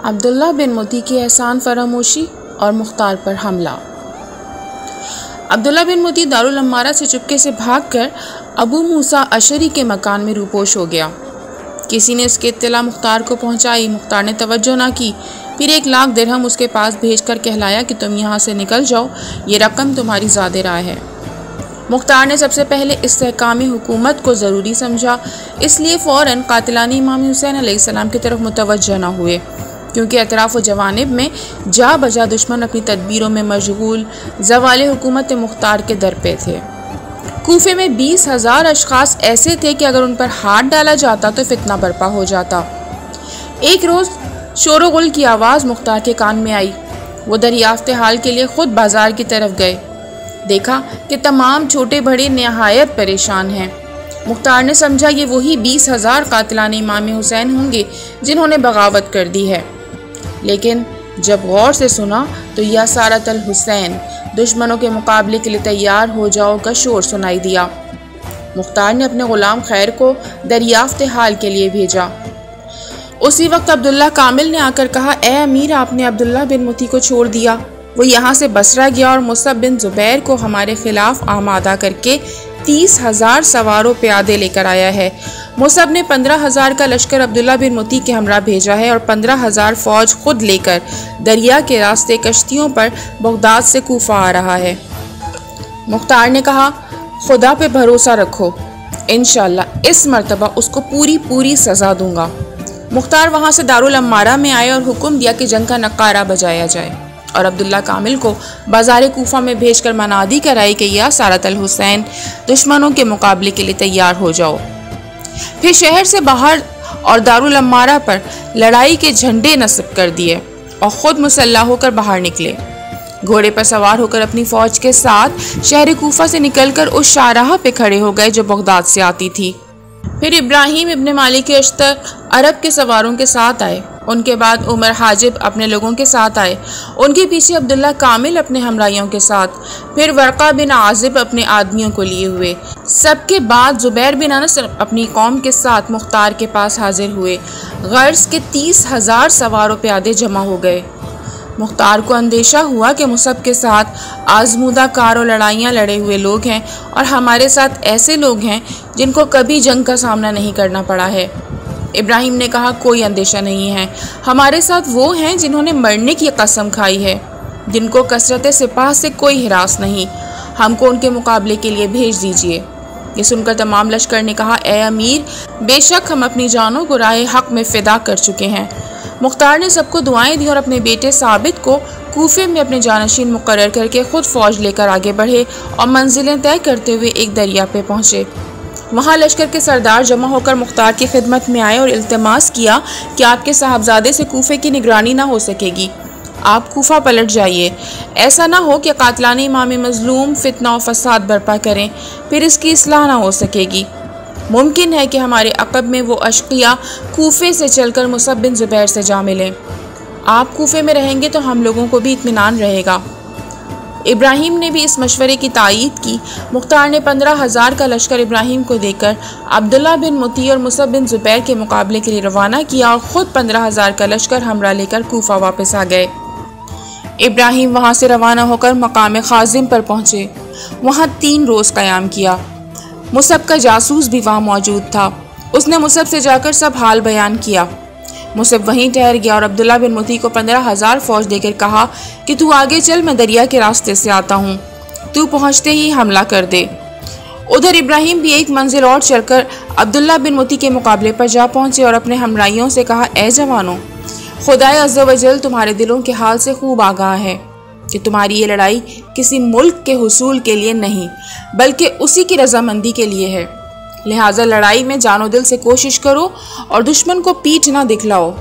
عبداللہ بن متی کی احسان فراموشی اور مختار پر حملہ۔ عبداللہ بن متی دارالعمارہ سے چپکے سے بھاگ کر ابو موسیٰ اشعری کے مکان میں روپوش ہو گیا۔ کسی نے اس کی اطلاع مختار کو پہنچائی۔ مختار نے توجہ نہ کی، پھر 1,00,000 درہم اس کے پاس بھیج کر کہلایا کہ تم یہاں سے نکل جاؤ، یہ رقم تمہاری زاد رائے ہے۔ مختار نے سب سے پہلے استحکام حکومت کو ضروری سمجھا، اس لیے فوراً قاتلان امام حسین علیہ السلام کی طرف متوجہ نہ ہوئے، کیونکہ اطراف و جوانب میں جا بجا دشمن اپنی تدبیروں میں مشغول زوال حکومت مختار کے در پہ تھے۔ کوفے میں 20,000 اشخاص ایسے تھے کہ اگر ان پر ہاتھ ڈالا جاتا تو فتنہ برپا ہو جاتا۔ ایک روز شور و غل کی آواز مختار کے کان میں آئی۔ وہ دریافت حال کے لیے خود بازار کی طرف گئے۔ دیکھا کہ تمام چھوٹے بڑے نہایت پریشان ہیں۔ مختار نے سمجھا یہ وہی 20,000 قاتلان امام حسین ہوں گے جنہوں نے بغاوت کر دی ہے، لیکن جب غور سے سنا تو یا سارت الحسین، دشمنوں کے مقابلے کے لیے تیار ہو جاؤ کا شور سنائی دیا۔ مختار نے اپنے غلام خیر کو دریافت حال کے لیے بھیجا۔ اسی وقت عبداللہ کامل نے آ کر کہا، اے امیر، آپ نے عبداللہ بن متی کو چھوڑ دیا، وہ یہاں سے بصرہ گیا اور مصعب بن زبیر کو ہمارے خلاف آمادہ کر کے 30,000 سواروں پیادے لے کر آیا ہے۔ مصعب نے 15,000 کا لشکر عبداللہ بن متی کے ہمراہ بھیجا ہے اور 15,000 فوج خود لے کر دریا کے راستے کشتیوں پر بغداد سے کوفہ آ رہا ہے۔ مختار نے کہا، خدا پہ بھروسہ رکھو، انشاءاللہ اس مرتبہ اس کو پوری سزا دوں گا۔ مختار وہاں سے دارالعمارہ میں آئے اور حکم دیا کہ جنگ کا نقارہ بجایا جائے، اور عبداللہ کامل کو بازار کوفہ میں بھیج کر منادی کرائی کہ یا سارت الحسین، دشمنوں کے مقابلے کے لیے تیار ہو جاؤ۔ پھر شہر سے باہر اور دارالعمارہ پر لڑائی کے جھنڈے نصب کر دیے اور خود مسلح ہو کر باہر نکلے۔ گھوڑے پر سوار ہو کر اپنی فوج کے ساتھ شہر کوفہ سے نکل کر اس شاہراہ پہ کھڑے ہو گئے جو بغداد سے آتی تھی۔ پھر ابراہیم ابن مالک اشتر عرب کے سواروں کے ساتھ آئے، ان کے بعد عمر حاجب اپنے لوگوں کے ساتھ آئے، ان کے پیچھے عبداللہ کامل اپنے ہمراہیوں کے ساتھ، پھر ورقہ بن عازب اپنے آدمیوں کو لیے ہوئے، سب کے بعد زبیر بن انس اپنی قوم کے ساتھ مختار کے پاس حاضر ہوئے۔ غرض کے 30,000 سوار و پیادے جمع ہو گئے۔ مختار کو اندیشہ ہوا کہ مصعب کے ساتھ آزمودہ کار و لڑائیاں لڑے ہوئے لوگ ہیں اور ہمارے ساتھ ایسے لوگ ہیں جن کو کبھی جنگ کا سامنا نہیں کرنا پڑا ہے۔ ابراہیم نے کہا، کوئی اندیشہ نہیں ہے، ہمارے ساتھ وہ ہیں جنہوں نے مرنے کی قسم کھائی ہے، جن کو کثرت سپاہ سے کوئی ہراس نہیں، ہم کو ان کے مقابلے کے لیے بھیج دیجئے۔ یہ سن کر تمام لشکر نے کہا، اے امیر، بے شک ہم اپنی جانوں کو راہ حق میں فدا کر چکے ہیں۔ مختار نے سب کو دعائیں دی اور اپنے بیٹے ثابت کو کوفے میں اپنے جانشین مقرر کر کے خود فوج لے کر آگے بڑھے اور منزلیں طے کرتے ہوئے ایک دریا پہ پہنچے۔ وہاں لشکر کے سردار جمع ہو کر مختار کی خدمت میں آئے اور التماس کیا کہ آپ کے صاحبزادے سے کوفے کی نگرانی نہ ہو سکے گی، آپ کوفہ پلٹ جائیے، ایسا نہ ہو کہ قاتلان امام مظلوم فتنہ و فساد برپا کریں، پھر اس کی اصلاح نہ ہو سکے گی۔ ممکن ہے کہ ہمارے عقب میں وہ اشقیاء کوفے سے چل کر مصعب بن زبیر سے جا ملیں، آپ کوفے میں رہیں گے تو ہم لوگوں کو بھی اطمینان رہے گا۔ ابراہیم نے بھی اس مشورے کی تائید کی۔ مختار نے 15,000 کا لشکر ابراہیم کو دے کر عبداللہ بن متی اور مصعب بن زبیر کے مقابلے کے لیے روانہ کیا اور خود 15,000 کا لشکر ہمراہ لے کر کوفہ واپس آ گئے۔ ابراہیم وہاں سے روانہ ہو کر مقام خازم پر پہنچے، وہاں 3 روز قیام کیا۔ مصعب کا جاسوس بھی وہاں موجود تھا، اس نے مصعب سے جا کر سب حال بیان کیا۔ مصعب وہیں ٹھہر گیا اور عبداللہ بن متی کو 15,000 فوج دے کر کہا کہ تو آگے چل، میں دریا کے راستے سے آتا ہوں، تو پہنچتے ہی حملہ کر دے۔ ادھر ابراہیم بھی ایک منزل اور چل کر عبداللہ بن متی کے مقابلے پر جا پہنچے اور اپنے ہمراہیوں سے کہا، اے جوانوں، خدائے عز و جل تمہارے دلوں کے حال سے خوب آگاہ ہے کہ تمہاری یہ لڑائی کسی ملک کے حصول کے لیے نہیں بلکہ اسی کی رضامندی کے لیے ہے، لہٰذا لڑائی میں جان و دل سے کوشش کرو اور دشمن کو پیٹھ نہ دکھلاؤ۔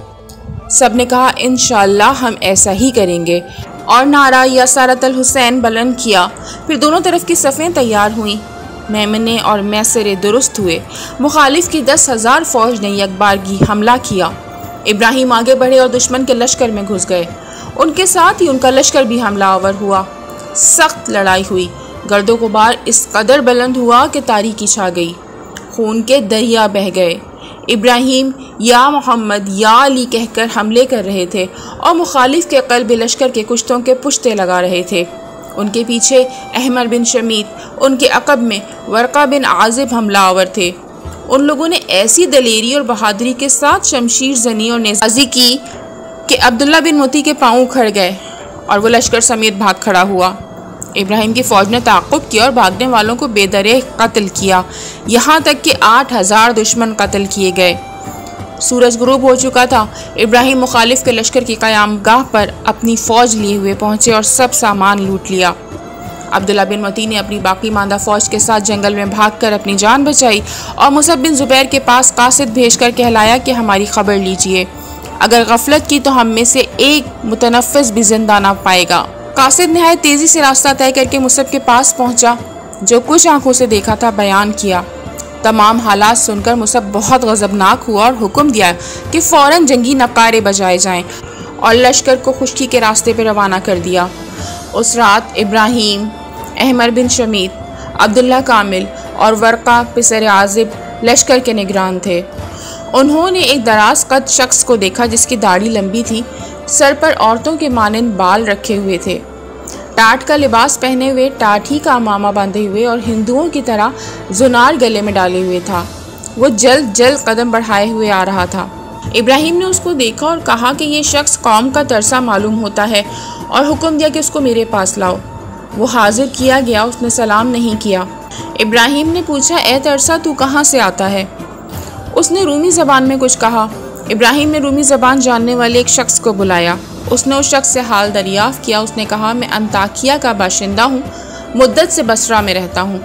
سب نے کہا، انشاءاللہ ہم ایسا ہی کریں گے، اور نعرہ یا سارت الحسین بلند کیا۔ پھر دونوں طرف کی صفیں تیار ہوئیں، میمنے اور میسرے درست ہوئے۔ مخالف کی 10,000 فوج نے یکبارگی حملہ کیا۔ ابراہیم آگے بڑھے اور دشمن کے لشکر میں گھس گئے، ان کے ساتھ ہی ان کا لشکر بھی حملہ آور ہوا۔ سخت لڑائی ہوئی، گرد و غبار اس قدر بلند ہوا کہ تاریکی چھا گئی، خون کے دریا بہہ گئے۔ ابراہیم یا محمد یا علی کہہ کر حملے کر رہے تھے اور مخالف کے قلب لشکر کے کشتوں کے پشتے لگا رہے تھے۔ ان کے پیچھے احمر بن شمیت، ان کے عقب میں ورقہ بن عازب حملہ آور تھے۔ ان لوگوں نے ایسی دلیری اور بہادری کے ساتھ شمشیر زنی اور نیزہ کی کہ عبداللہ بن متی کے پاؤں اکھڑ گئے اور وہ لشکر سمیت بھاگ کھڑا ہوا۔ ابراہیم کی فوج نے تعاقب کیا اور بھاگنے والوں کو بے درے قتل کیا، یہاں تک کہ 8000 دشمن قتل کیے گئے۔ سورج غروب ہو چکا تھا۔ ابراہیم مخالف کے لشکر کی قیام گاہ پر اپنی فوج لیے ہوئے پہنچے اور سب سامان لوٹ لیا۔ عبداللہ بن متی نے اپنی باقی ماندہ فوج کے ساتھ جنگل میں بھاگ کر اپنی جان بچائی اور مصعب بن زبیر کے پاس قاصد بھیج کر کہلایا کہ ہماری خبر لیجئے، اگر غفلت کی تو ہم میں سے ایک متنفس بھی زندہ نہ پائے گا۔ قاصد نہایت تیزی سے راستہ طے کر کے مصعب کے پاس پہنچا، جو کچھ آنکھوں سے دیکھا تھا بیان کیا۔ تمام حالات سن کر مصعب بہت غضبناک ہوا اور حکم دیا کہ فوراً جنگی نقارے بجائے جائیں اور لشکر کو خشکی کے راستے پہ روانہ کر دیا۔ اس رات ابراہیم، احمر بن شمیت، عبداللہ کامل اور ورقہ پسر عازب لشکر کے نگران تھے۔ انہوں نے ایک دراز قد شخص کو دیکھا جس کی داڑھی لمبی تھی، سر پر عورتوں کے مانند بال رکھے ہوئے تھے، ٹاٹ کا لباس پہنے ہوئے، ٹاٹ ہی کا امامہ باندھے ہوئے اور ہندوؤں کی طرح زنار گلے میں ڈالے ہوئے تھا۔ وہ جلد جلد قدم بڑھائے ہوئے آ رہا تھا۔ ابراہیم نے اس کو دیکھا اور کہا کہ یہ شخص قوم کا ترسا معلوم ہوتا ہے، اور حکم دیا کہ اس کو میرے پاس لاؤ۔ وہ حاضر کیا گیا، اس نے سلام نہیں کیا۔ ابراہیم نے پوچھا، اے ترسا تو کہاں سے آتا ہے؟ اس نے رومی زبان میں کچھ کہا۔ ابراہیم نے رومی زبان جاننے والے ایک شخص کو بلایا۔ اس نے اس شخص سے حال دریافت کیا۔ اس نے کہا، میں انطاکیہ کا باشندہ ہوں، مدت سے بصرہ میں رہتا ہوں،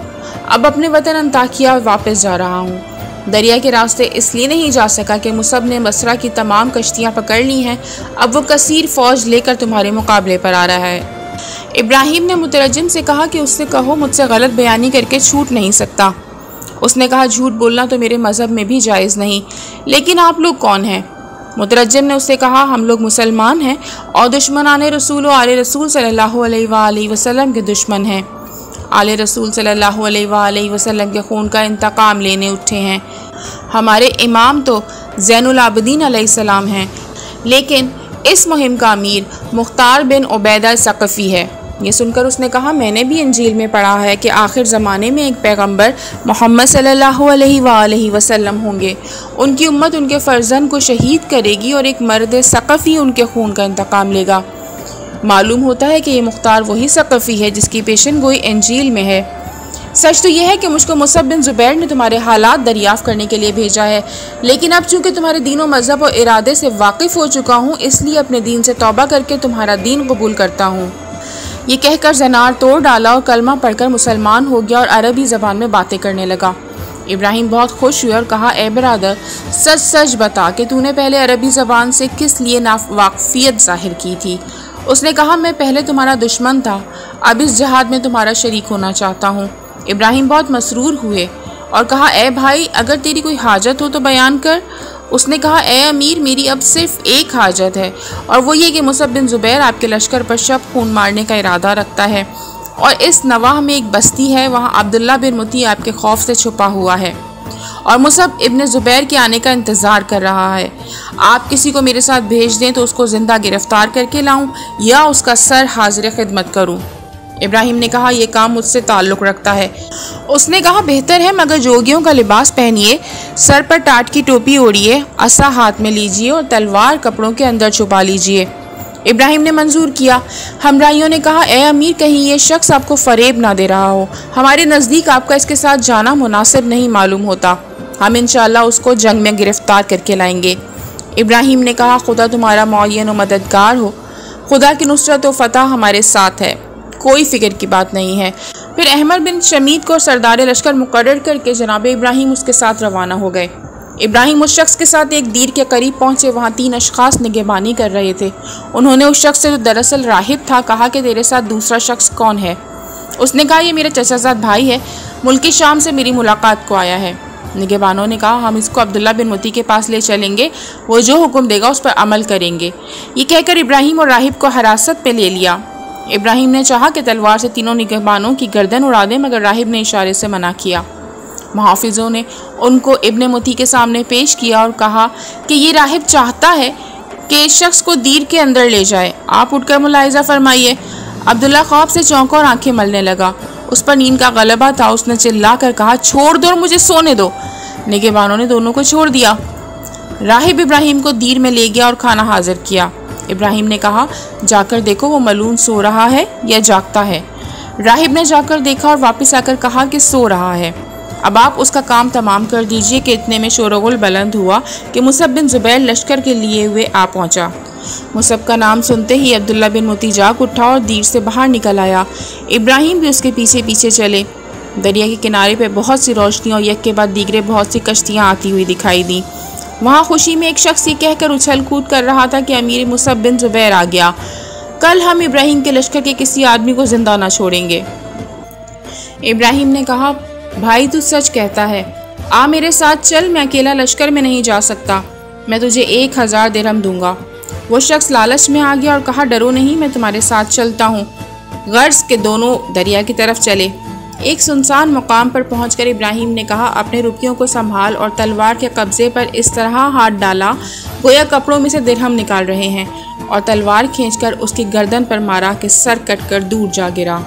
اب اپنے وطن انطاکیہ واپس جا رہا ہوں۔ دریا کے راستے اس لیے نہیں جا سکا کہ مصعب نے بصرہ کی تمام کشتیاں پکڑ لی ہیں، اب وہ کثیر فوج لے کر تمہارے مقابلے پر آ رہا ہے۔ ابراہیم نے مترجم سے کہا کہ اس سے کہو مجھ سے غلط بیانی کر کے چھوٹ نہیں سکتا۔ اس نے کہا، جھوٹ بولنا تو میرے مذہب میں بھی جائز نہیں، لیکن آپ لوگ کون ہیں؟ مترجم نے اس سے کہا، ہم لوگ مسلمان ہیں اور دشمنان رسول و آل رسول صلی اللہ علیہ وآلہ وسلم کے دشمن ہیں۔ آل رسول صلی اللہ علیہ وآلہ وسلم کے خون کا انتقام لینے اٹھے ہیں۔ ہمارے امام تو زین العابدین علیہ السلام ہیں، لیکن اس مہم کا امیر مختار بن عبیدہ ثقفی ہے۔ یہ سن کر اس نے کہا، میں نے بھی انجیل میں پڑھا ہے کہ آخر زمانے میں ایک پیغمبر محمد صلی اللہ علیہ وآلہ وسلم ہوں گے، ان کی امت ان کے فرزند کو شہید کرے گی اور ایک مرد ثقفی ان کے خون کا انتقام لے گا۔ معلوم ہوتا ہے کہ یہ مختار وہی ثقفی ہے جس کی پیشن گوئی انجیل میں ہے۔ سچ تو یہ ہے کہ مجھ کو مصعب بن زبیر نے تمہارے حالات دریافت کرنے کے لیے بھیجا ہے، لیکن اب چونکہ تمہارے دین و مذہب اور ارادے سے واقف ہو چکا ہوں، اس لیے اپنے دین سے توبہ کر کے تمہارا دین قبول کرتا ہوں۔ یہ کہہ کر زنار توڑ ڈالا اور کلمہ پڑھ کر مسلمان ہو گیا اور عربی زبان میں باتیں کرنے لگا۔ ابراہیم بہت خوش ہوئے اور کہا، اے برادر، سچ سچ بتا کہ تو نے پہلے عربی زبان سے کس لیے ناواقفیت ظاہر کی تھی؟ اس نے کہا، میں پہلے تمہارا دشمن تھا، اب اس جہاد میں تمہارا شریک ہونا چاہتا ہوں۔ ابراہیم بہت مسرور ہوئے اور کہا، اے بھائی، اگر تیری کوئی حاجت ہو تو بیان کر۔ اس نے کہا، اے امیر، میری اب صرف ایک حاجت ہے، اور وہ یہ کہ مصعب بن زبیر آپ کے لشکر پر شب خون مارنے کا ارادہ رکھتا ہے، اور اس نواح میں ایک بستی ہے، وہاں عبداللہ بن متی آپ کے خوف سے چھپا ہوا ہے اور مصعب ابن زبیر کے آنے کا انتظار کر رہا ہے۔ آپ کسی کو میرے ساتھ بھیج دیں تو اس کو زندہ گرفتار کر کے لاؤں یا اس کا سر حاضر خدمت کروں۔ ابراہیم نے کہا، یہ کام مجھ سے تعلق رکھتا ہے۔ اس نے کہا، بہتر ہے، مگر جوگیوں کا لباس پہنیے، سر پر ٹاٹ کی ٹوپی اوڑھیے، عصا ہاتھ میں لیجیے اور تلوار کپڑوں کے اندر چھپا لیجیے۔ ابراہیم نے منظور کیا۔ ہمراہیوں نے کہا، اے امیر، کہیں یہ شخص آپ کو فریب نہ دے رہا ہو، ہمارے نزدیک آپ کا اس کے ساتھ جانا مناسب نہیں معلوم ہوتا، ہم انشاءاللہ اس کو جنگ میں گرفتار کر کے لائیں گے۔ ابراہیم نے کہا، خدا تمہارا معین و مددگار ہو، خدا کی نصرت و فتح ہمارے ساتھ ہے، کوئی فکر کی بات نہیں ہے۔ پھر احمر بن شمیت کو سردار لشکر مقرر کر کے جناب ابراہیم اس کے ساتھ روانہ ہو گئے۔ ابراہیم اس شخص کے ساتھ ایک دیر کے قریب پہنچے، وہاں 3 اشخاص نگہبانی کر رہے تھے۔ انہوں نے اس شخص سے جو دراصل راہب تھا کہا کہ تیرے ساتھ دوسرا شخص کون ہے؟ اس نے کہا، یہ میرا چچا زاد بھائی ہے، ملک شام سے میری ملاقات کو آیا ہے۔ نگہبانوں نے کہا، ہم اس کو عبداللہ بن متی کے پاس لے چلیں گے، وہ جو حکم دے گا اس پر عمل کریں گے۔ یہ کہہ کر ابراہیم اور راہب کو حراست پہ لے لیا۔ ابراہیم نے چاہا کہ تلوار سے تینوں نگہبانوں کی گردن اڑا دے، مگر راہب نے اشارے سے منع کیا۔ محافظوں نے ان کو ابن متی کے سامنے پیش کیا اور کہا کہ یہ راہب چاہتا ہے کہ اس شخص کو دیر کے اندر لے جائے، آپ اٹھ کر ملاحظہ فرمائیے۔ عبداللہ خواب سے چونکا اور آنکھیں ملنے لگا۔ اس پر نیند کا غلبہ تھا۔ اس نے چلا کر کہا چھوڑ دو اور مجھے سونے دو۔ نگہبانوں نے دونوں کو چھوڑ دیا۔ راہب ابراہیم کو دیر میں لے گیا اور کھانا حاضر کیا۔ ابراہیم نے کہا جا کر دیکھو وہ ملعون سو رہا ہے یا جاگتا ہے۔ راہب نے جا کر دیکھا اور واپس آ کر کہا کہ سو رہا ہے۔ اب آپ اس کا کام تمام کر دیجئے کہ اتنے میں شور و غل بلند ہوا کہ مصعب بن زبیر لشکر کے لیے ہوئے آ پہنچا۔ مصعب کا نام سنتے ہی عبداللہ بن متی جاگ اٹھا اور دیر سے باہر نکل آیا۔ ابراہیم بھی اس کے پیچھے پیچھے چلے۔ دریا کے کنارے پہ بہت سی روشنیاں اور یک کے بعد دیگرے بہت سی کشتیاں آتی ہوئی دکھائی دیں۔ وہاں خوشی میں ایک شخص یہ کہہ کر اچھل کود کر رہا تھا کہ امیر مصعب بن زبیر آ گیا، کل ہم ابراہیم کے لشکر کے کسی آدمی کو زندہ نہ چھوڑیں گے۔ ابراہیم نے کہا بھائی تو سچ کہتا ہے، آ میرے ساتھ چل، میں اکیلا لشکر میں نہیں جا سکتا، میں تجھے 1000 درہم دوں گا۔ وہ شخص لالچ میں آ گیا اور کہا ڈرو نہیں، میں تمہارے ساتھ چلتا ہوں۔ غرض کے دونوں دریا کی طرف چلے۔ ایک سنسان مقام پر پہنچ کر ابراہیم نے کہا اپنے روپیوں کو سنبھال اور تلوار کے قبضے پر اس طرح ہاتھ ڈالا گویا کپڑوں میں سے درہم نکال رہے ہیں، اور تلوار کھینچ کر اس کی گردن پر مارا کہ سر کٹ کر دور جا گرا۔